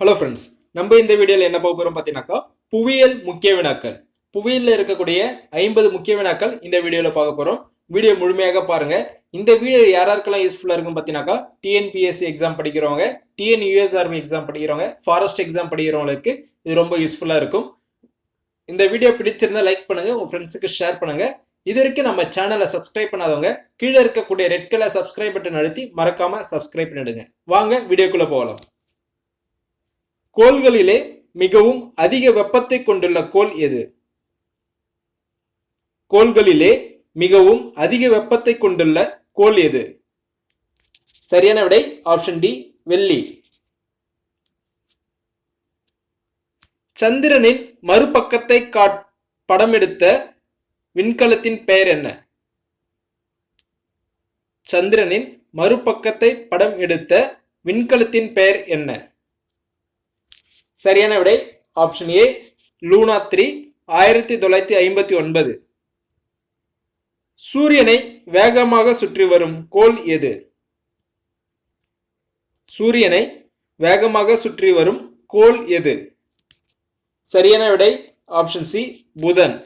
Hello friends, நம்ம இந்த வீடியோவில் என்ன பார்க்க போகிறோம் பார்த்தீங்கன்னாக்கா புவியியல் முக்கிய வினாக்கள். புவியியலில் இருக்கக்கூடிய 50 முக்கிய வினாக்கள் இந்த வீடியோவில் பார்க்க போகிறோம். வீடியோ முழுமையாக பாருங்கள். இந்த வீடியோ யாராருக்கெல்லாம் யூஸ்ஃபுல்லாக இருக்கும் பார்த்தீங்கன்னாக்கா டிஎன்பிஎஸ்சி எக்ஸாம் படிக்கிறவங்க, டிஎன்யூஎஸ்ஆர்பி எக்ஸாம் படிக்கிறவங்க, ஃபாரஸ்ட் எக்ஸாம் படிக்கிறவங்களுக்கு இது ரொம்ப யூஸ்ஃபுல்லாக இருக்கும். இந்த வீடியோ பிடிச்சிருந்தா லைக் பண்ணுங்கள், உங்கள் ஃப்ரெண்ட்ஸுக்கு ஷேர் பண்ணுங்கள். இது வரைக்கும் நம்ம சேனலை சப்ஸ்கிரைப் பண்ணாதவங்க கீழே இருக்கக்கூடிய ரெட் கலர் சப்ஸ்கிரைப் பட்டன் அழுத்தி மறக்காமல் சப்ஸ்கிரைப் பண்ணிடுங்க. வாங்க வீடியோக்குள்ளே போகலாம். கோள்களிலே மிகவும் அதிக வெப்பத்தை கொண்டுள்ள கோள் எது? கோள்களிலே மிகவும் அதிக வெப்பத்தை கொண்டுள்ள கோள் எது? சரியான விடை ஆப்ஷன் டி, வெள்ளி. சந்திரனின் மறுபக்கத்தை படம் எடுத்த விண்கலத்தின் பெயர் என்ன? சந்திரனின் மறுபக்கத்தை படம் எடுத்த விண்கலத்தின் பெயர் என்ன? சரியான விடை ஆப்ஷன் ஏ, லூனா 3, 1959. சூரியனை வேகமாக சுற்றி வரும் கோள் எது? சூரியனை வேகமாக சுற்றி வரும் கோள் எது? சரியான விடை ஆப்ஷன் சி, புதன்.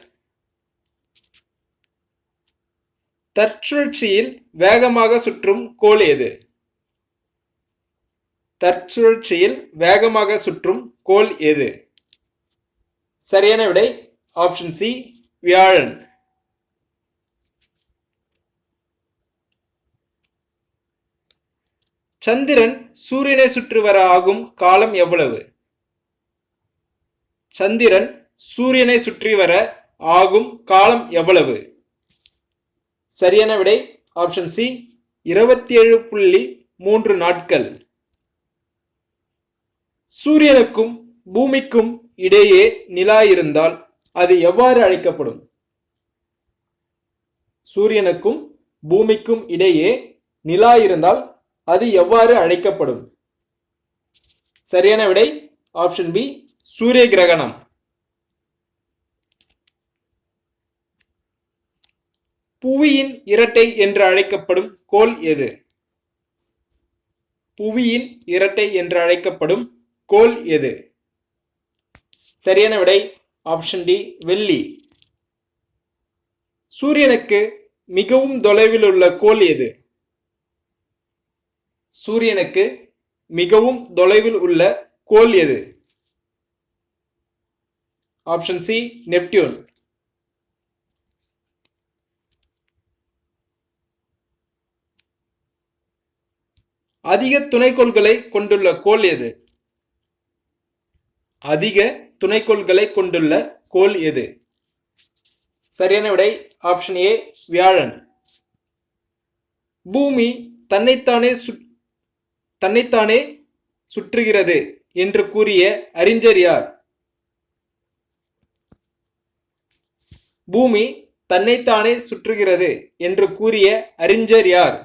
தற்சுழற்சியில் வேகமாக சுற்றும் கோள் எது? தற்சுழற்சியில் வேகமாக சுற்றும் கோள் எது? சரியான விடை ஆப்ஷன் சி, வியாழன். சந்திரன் சூரியனை சுற்றி வர ஆகும் காலம் எவ்வளவு? சந்திரன் சூரியனை சுற்றி வர ஆகும் காலம் எவ்வளவு? சரியான விடை ஆப்ஷன் சி, 27.3 நாட்கள். சூரியனுக்கும் பூமிக்கும் இடையே நிலா இருந்தால் அது எவ்வாறு அழைக்கப்படும்? சூரியனுக்கும் பூமிக்கும் இடையே நிலா இருந்தால் அது எவ்வாறு அழைக்கப்படும்? சரியான விடை ஆப்ஷன் பி, சூரிய கிரகணம். புவியின் இரட்டை என்று அழைக்கப்படும் கோள் எது? புவியின் இரட்டை என்று அழைக்கப்படும் கோள் எது? சரியான விடை ஆப்ஷன் டி, வெள்ளி. சூரியனுக்கு மிகவும் தொலைவில் உள்ள கோள் எது? சூரியனுக்கு மிகவும் தொலைவில் உள்ள கோள் எது? Option C, Neptune. அதிக துணைக்கோள்களை கொண்டுள்ள கோள் எது? அதிக துணைக்கோள்களை கொண்டுள்ள கோள் எது? சரியான விடை ஆப்ஷன் ஏ, வியாழன். பூமி தன்னைத்தானே சுற்றுகிறது என்று கூறிய அறிஞர் யார்? பூமி தன்னைத்தானே சுற்றுகிறது என்று கூறிய அறிஞர் யார்?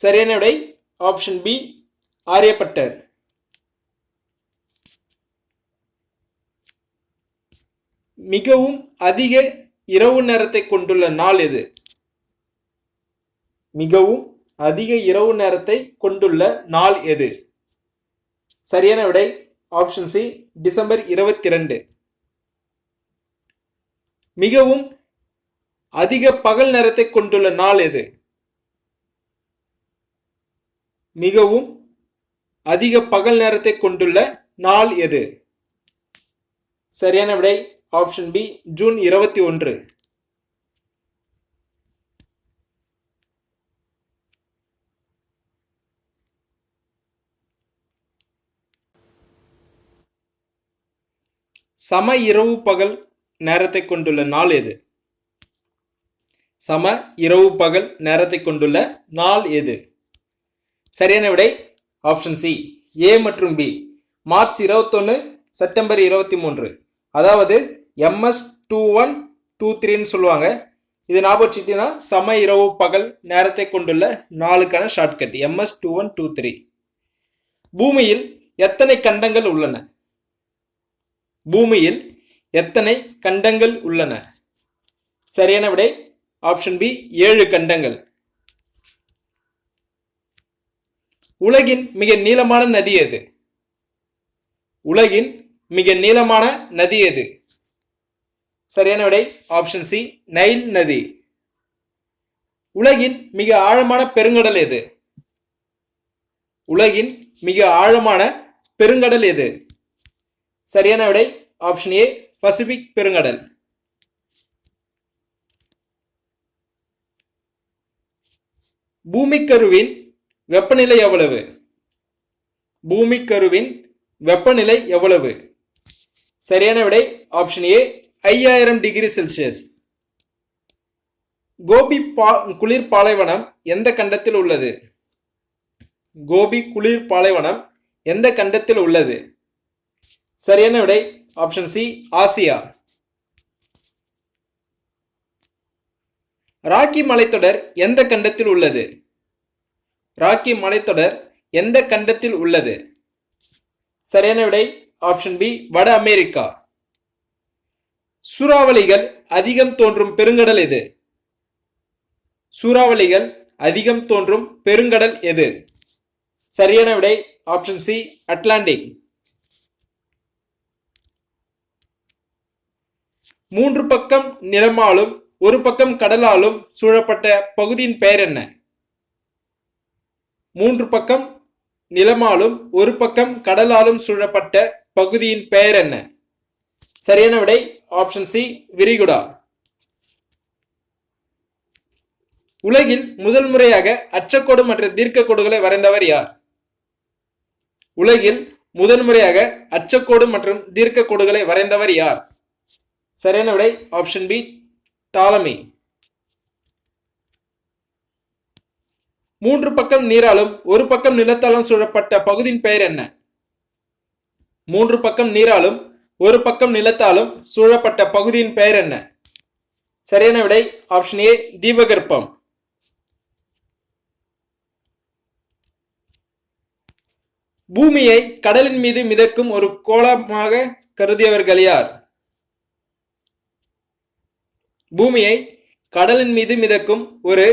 சரியான விடை ஆப்ஷன் பி, ஆரியப்பட்டர். மிகவும் அதிக இரவு நேரத்தை கொண்டுள்ள நாள் எது? மிகவும் அதிக இரவு நேரத்தை கொண்டுள்ள நாள் எது? சரியான விடை ஆப்ஷன் சி, டிசம்பர் 22. மிகவும் அதிக பகல் நேரத்தை கொண்டுள்ள நாள் எது? மிகவும் அதிக பகல் நேரத்தை கொண்டுள்ள நாள் எது? சரியான விடை ஆப்ஷன் பி, ஜூன் 21. சம இரவு பகல் நேரத்தை கொண்டுள்ள நாள் எது? சம இரவு பகல் நேரத்தை கொண்டுள்ள நாள் எது? சரியான விடை ஆப்ஷன் சி, ஏ மற்றும் பி, மார்ச் 21, செப்டம்பர் 23. அதாவது MS2123 சொல்லுவாங்க. இது ஞாபகம் வச்சுக்கிட்டீங்கன்னா சம இரவு பகல் நேரத்தை கொண்டுள்ள நாளுக்கான ஷார்ட்கட் MS2123. பூமியில் எத்தனை கண்டங்கள் உள்ளன? பூமியில் எத்தனை கண்டங்கள் உள்ளன? சரியான விடை ஆப்ஷன் பி, 7 கண்டங்கள். உலகின் மிக நீளமான நதி எது? உலகின் மிக நீளமான நதி எது? சரியான விடை ஆப்ஷன் சி, நைல் நதி. உலகின் மிக ஆழமான பெருங்கடல் எது? உலகின் மிக ஆழமான பெருங்கடல் எது? சரியான விடை ஆப்ஷன் ஏ, பசிபிக் பெருங்கடல். பூமிக்கருவின் வெப்பநிலை எவ்வளவு? பூமிக்கருவின் வெப்பநிலை எவ்வளவு? சரியான விடை option A, 5000 degree Celsius. Gobi குளிர் பாலைவனம் எந்த கண்டத்தில் உள்ளது? கோபி குளிர் பாலைவனம் எந்த கண்டத்தில் உள்ளது? சரியான விடை ஆப்ஷன் சி, ஆசியா. ராக்கி மலைத்தொடர் எந்த கண்டத்தில் உள்ளது? ராக்கி மலைத்தொடர் எந்த கண்டத்தில் உள்ளது? சரியான விடை ஆப்ஷன் பி, வட அமெரிக்கா. சூறாவளிகள் அதிகம் தோன்றும் பெருங்கடல் எது? சூறாவளிகள் அதிகம் தோன்றும் பெருங்கடல் எது? சரியான விடை ஆப்ஷன் சி, அட்லாண்டிக். மூன்று பக்கம் நிலமாலும் ஒரு பக்கம் கடலாலும் சூழப்பட்ட பகுதியின் பெயர் என்ன? மூன்று பக்கம் நிலமாலும் ஒரு பக்கம் கடலாலும் சூழப்பட்ட பகுதியின் பெயர் என்ன? சரியான விடை ஆப்ஷன் சி, விரிகுடா. உலகில் முதல் முறையாக அச்சக்கோடு மற்றும் தீர்க்க கோடுகளை வரைந்தவர் யார்? உலகில் முதல் முறையாக அச்சக்கோடு மற்றும் தீர்க்க கோடுகளை வரைந்தவர் யார்? சரியான விடை ஆப்ஷன் பி, டாலமி. மூன்று பக்கம் நீராலும் ஒரு பக்கம் நிலத்தாலும் சூழப்பட்ட பகுதியின் பெயர் என்ன? மூன்று பக்கம் நீராலும் ஒரு பக்கம் நிலத்தாலும் சூழப்பட்ட பகுதியின் பெயர் என்ன? சரியான விடை ஆப்ஷன் ஏ, தீபகற்பம். பூமியை கடலின் மீது மிதக்கும் ஒரு கோளமாக கருதியவர்கள் யார்? பூமியை கடலின் மீது மிதக்கும் ஒரு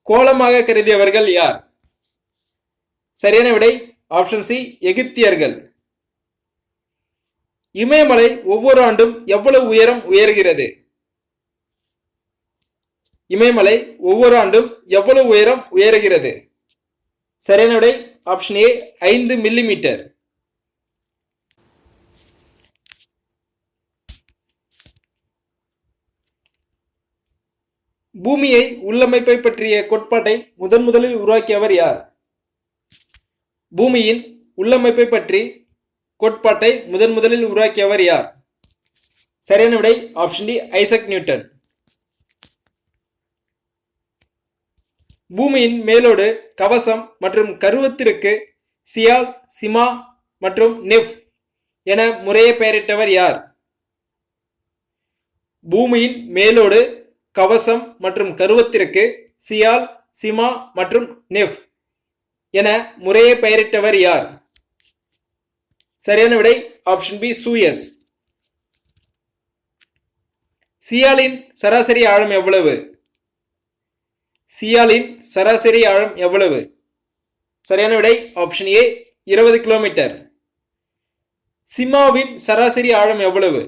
கோளமாக கருதியவர்கள் யார்? சரியான விடை ஆப்ஷன் சி, எகிப்தியர்கள். இமயமலை ஒவ்வொரு ஆண்டும் எவ்வளவு உயரம் உயர்கிறது? இமயமலை ஒவ்வொரு ஆண்டும் எவ்வளவு உயரம் உயர்கிறது? சரியான விடை ஆப்ஷன் ஏ, 5 மில்லிமீட்டர். பூமியை உள்ளமைப்பை பற்றிய கோட்பாட்டை முதலில் உருவாக்கியவர் யார்? பூமியின் உள்ளமைப்பை பற்றி கோட்பாட்டை முதலில் உருவாக்கியவர் யார்? சரியான விடை ஆப்ஷன் டி, ஐசக் நியூட்டன். பூமியின் மேலோடு, கவசம் மற்றும் கருவத்திற்கு சியால், சிமா மற்றும் நெஃப் என முறையே பெயரிட்டவர் யார்? பூமியின் மேலோடு, கவசம் மற்றும் கருவத்திற்கு சியால், சிமா மற்றும் நெஃப் என முறையே பெயரிட்டவர் யார்? சரியான விடை ஆப்ஷன் பி, சூயஸ். சியாலின் சராசரி ஆழம் எவ்வளவு? சியாலின் சராசரி ஆழம் எவ்வளவு? சரியான விடை ஆப்ஷன் ஏ, 20 கிலோமீட்டர். சிமாவின் சராசரி ஆழம் எவ்வளவு?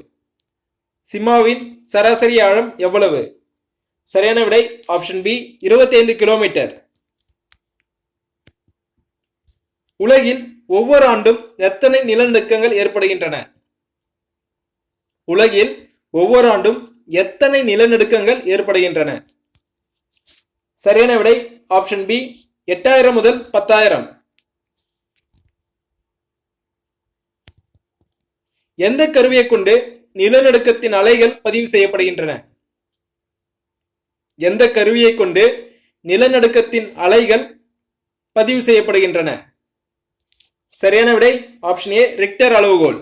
சிமாவின் சராசரி ஆழம் எவ்வளவு? சரியான விடை ஆப்ஷன் பி, 25 கிலோமீட்டர். உலகில் ஒவ்வொரு ஆண்டும் எத்தனை நிலநடுக்கங்கள் ஏற்படுகின்றன? உலகில் ஒவ்வொரு ஆண்டும் எத்தனை நிலநடுக்கங்கள் ஏற்படுகின்றன? சரியான விடை ஆப்ஷன் பி, 8000 முதல் 10000. எந்த கருவியை கொண்டு நிலநடுக்கத்தின் அலைகள் பதிவு செய்யப்படுகின்றன? எந்த கருவியை கொண்டு நிலநடுக்கத்தின் அலைகள் பதிவு செய்யப்படுகின்றன? சரியான விடை ஆப்ஷன் ஏ, ரிக்டர் அளவுகோல்.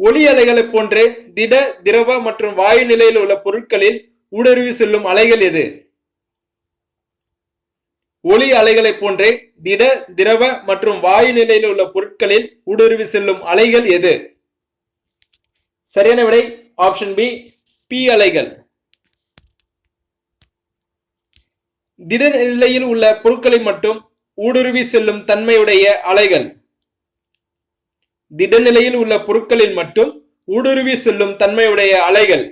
ஒளி அலைகளை போன்று திட, திரவ மற்றும் வாயு நிலையில் உள்ள பொருட்களில் ஊடுருவி செல்லும் அலைகள் எது? ஒளி அலைகளை போன்றே திட, திரவ மற்றும் வாயு நிலையில் உள்ள பொருட்களில் ஊடுருவி செல்லும் அலைகள் எது? சரியான விடை ஆப்ஷன் பி, பி அலைகள். திட நிலையில் உள்ள பொருட்களை மட்டும் ஊடுருவி செல்லும் தன்மையுடைய அலைகள். திடநிலையில் உள்ள பொருட்களில் மட்டும் ஊடுருவி செல்லும் தன்மையுடைய அலைகள்.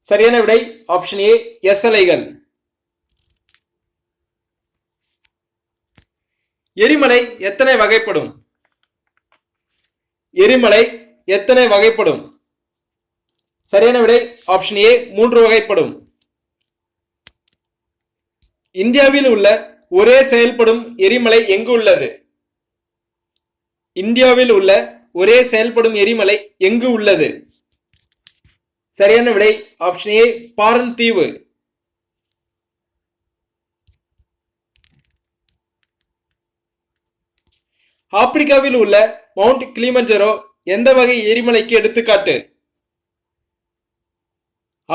சரியான விடை ஆப்ஷன் ஏ எஸ் அலைகள். எரிமலை எத்தனை வகைப்படும்? எரிமலை எத்தனை வகைப்படும்? சரியான விடை ஆப்ஷன் ஏ 3 வகைப்படும். இந்தியாவில் உள்ள ஒரே செயல்படும் எரிமலை எங்கு உள்ளது? இந்தியாவில் உள்ள ஒரே செயல்படும் எரிமலை எங்கு உள்ளது? சரியான விடை ஆப்ஷன் ஏ பாரந்தீவு. ஆப்பிரிக்காவில் உள்ள மவுண்ட் கிளிமஞ்சரோ எந்த வகை எரிமலைக்கு எடுத்துக்காட்டு?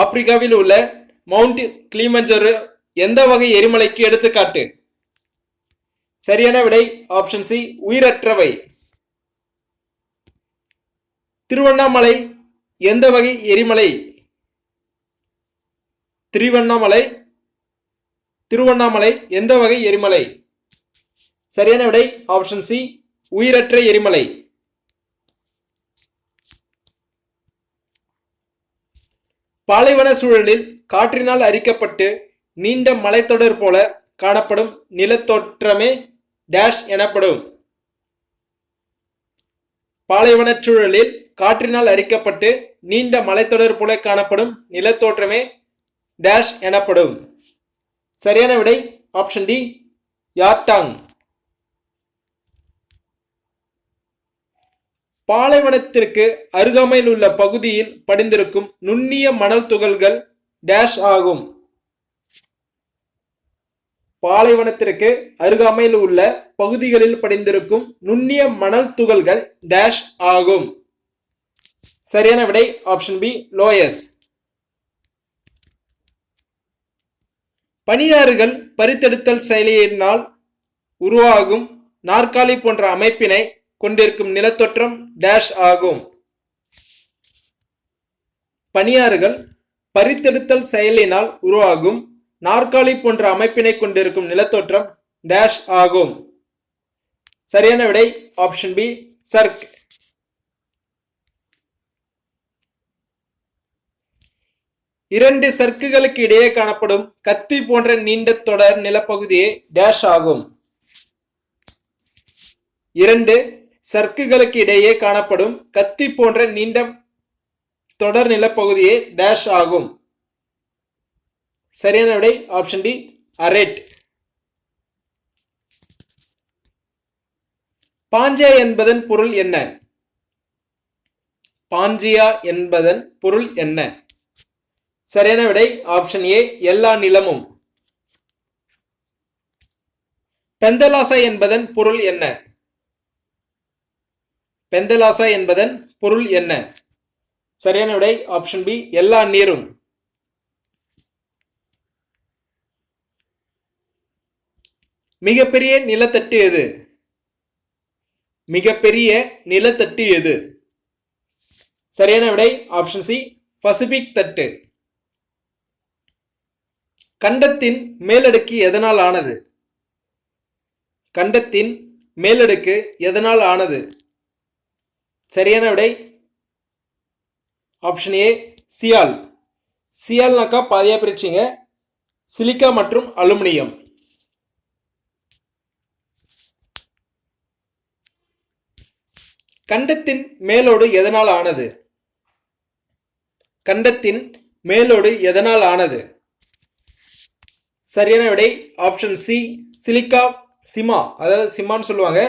ஆப்பிரிக்காவில் உள்ள மவுண்ட் கிளிமஞ்சரோ எந்த வகை எரிமலைக்கு எடுத்துக்காட்டு? சரியான விடை ஆப்ஷன் சி உயிரற்றவை. திருவண்ணாமலை எந்த வகை எரிமலை? திருவண்ணாமலை எந்த வகை எரிமலை? சரியான விடை ஆப்ஷன் சி உயிரற்ற எரிமலை. பாலைவன சூழலில் காற்றினால் அரிக்கப்பட்டு நீண்ட மலைத்தொடர் போல காணப்படும் நிலத்தோற்றமே டேஷ் எனப்படும். பாலைவன சூழலில் காற்றினால் அரிக்கப்பட்டு நீண்ட மலைத்தொடர் போல காணப்படும் நிலத்தோற்றமே டேஷ் எனப்படும். சரியான விடை ஆப்ஷன் டி யாட்டாங். பாலைவனத்திற்கு அருகாமையில் உள்ள பகுதியில் படிந்திருக்கும் நுண்ணிய மணல் துகள்கள் டேஷ் ஆகும். பாலைவனத்திற்கு அருகாமையில் உள்ள பகுதிகளில் படிந்திருக்கும் நுண்ணிய மணல் துகள்கள் டேஷ் ஆகும். சரியான விடை ஆப்ஷன் பி லோயஸ். பனியாறுகள் பறித்தெடுத்தல் செயலியினால் உருவாகும் நாற்காலி போன்ற அமைப்பினை கொண்டிருக்கும் நிலத்தோற்றம் டேஷ் ஆகும். பனியாறுகள் பறித்தெடுத்தல் செயலினால் உருவாகும் நாற்காலி போன்ற அமைப்பினை கொண்டிருக்கும் நிலத்தோற்றம் டேஷ் ஆகும். சரியான விடை ஆப்ஷன் பி சர்க். இரண்டு சர்க்குகளுக்கு இடையே காணப்படும் கத்தி போன்ற நீண்ட தொடர் நிலப்பகுதியே டேஷ் ஆகும். இரண்டு சர்க்குகளுக்கு இடையே காணப்படும் கத்தி போன்ற நீண்ட தொடர் நிலப்பகுதியே டேஷ் ஆகும். சரியான விடை ஆப்ஷன் டி அரேட். பாஞ்சியா என்பதன் பொருள் என்ன? பாஞ்சியா என்பதன் பொருள் என்ன? சரியான விடை ஆப்ஷன் ஏ எல்லா நிலமும். பெந்தலாசா என்பதன் பொருள் என்ன? பெந்தலாசா என்பதன் பொருள் என்ன? சரியான விடை ஆப்ஷன் பி எல்லா நீரும். மிகப்பெரிய நிலத்தட்டு எது? மிகப்பெரிய நிலத்தட்டு எது? சரியான விடை ஆப்ஷன் சி பசிபிக் தட்டு. கண்டத்தின் மேலடுக்கு எதனால் ஆனது? கண்டத்தின் மேலடுக்கு எதனால் ஆனது? சரியான விடை ஆப்ஷன் ஏ சியால். சியால்னாக்கா பாதியா பிரிச்சிங்க, சிலிக்கா மற்றும் அலுமினியம். கண்டத்தின் மேலோடு எதனால் ஆனது? கண்டத்தின் மேலோடு எதனால் ஆனது? சரியான விடை ஆப்ஷன் சி சிலிக்கா சிமா, அதாவது சிமான்னு சொல்லுவாங்க,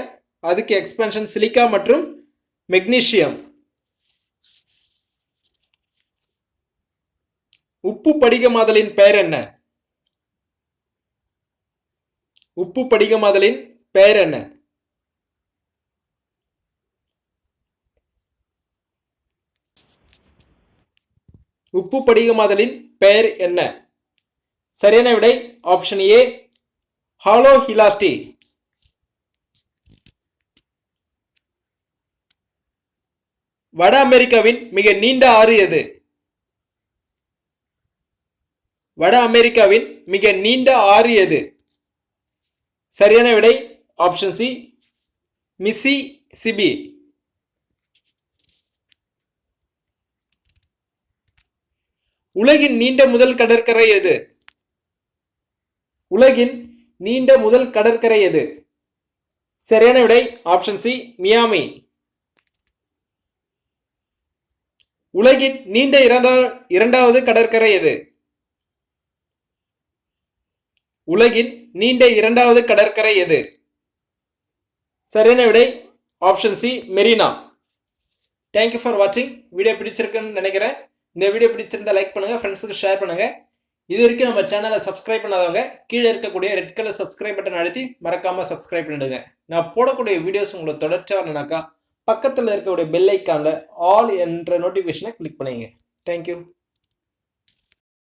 அதுக்கு எக்ஸ்பென்ஷன் சிலிக்கா மற்றும் மெக்னீசியம். உப்பு படிகமாதலின் பெயர் என்ன? உப்பு படிகமாதலின் பெயர் என்ன? உப்பு படிகமாதலின் பெயர் என்ன? சரியான விடை ஆப்ஷன் ஏ ஹாலோஹிலாஸ்டி. வட அமெரிக்காவின் மிக நீண்ட ஆறு எது? வட அமெரிக்காவின் மிக நீண்ட ஆறு எது? சரியான விடை ஆப்ஷன் சி மிசிசிபி. உலகின் நீண்ட முதல் கடற்கரை எது? உலகின் நீண்ட முதல் கடற்கரை எது? சரியான விடை ஆப்ஷன் சி, மியாமி. உலகின் நீண்ட இரண்டாவது கடற்கரை எது? உலகின் நீண்ட இரண்டாவது கடற்கரை எது? சரியான விடை option C, Marina. Thank you for வாட்சிங். வீடியோ பிடிச்சிருக்குன்னு நினைக்கிறேன். இந்த வீடியோ பிடிச்சிருந்தா லைக் பண்ணுங்க, ஃப்ரெண்ட்ஸுக்கு ஷேர் பண்ணுங்க. இது வரைக்கும் நம்ம சேனலை சப்ஸ்கிரைப் பண்ணாதவங்க கீழே இருக்கக்கூடிய ரெட் கலர் சப்ஸ்கிரைப் பட்டன் அழுத்தி மறக்காம சப்ஸ்கிரைப் பண்ணிடுங்க. நான் போடக்கூடிய வீடியோஸ் உங்களுக்கு தொடர்ச்சியாக வரணுனாக்கா பக்கத்தில் இருக்கக்கூடிய பெல் ஐக்கானில் ஆல் என்ற நோட்டிஃபிகேஷனை கிளிக் பண்ணுங்க. தேங்க்யூ.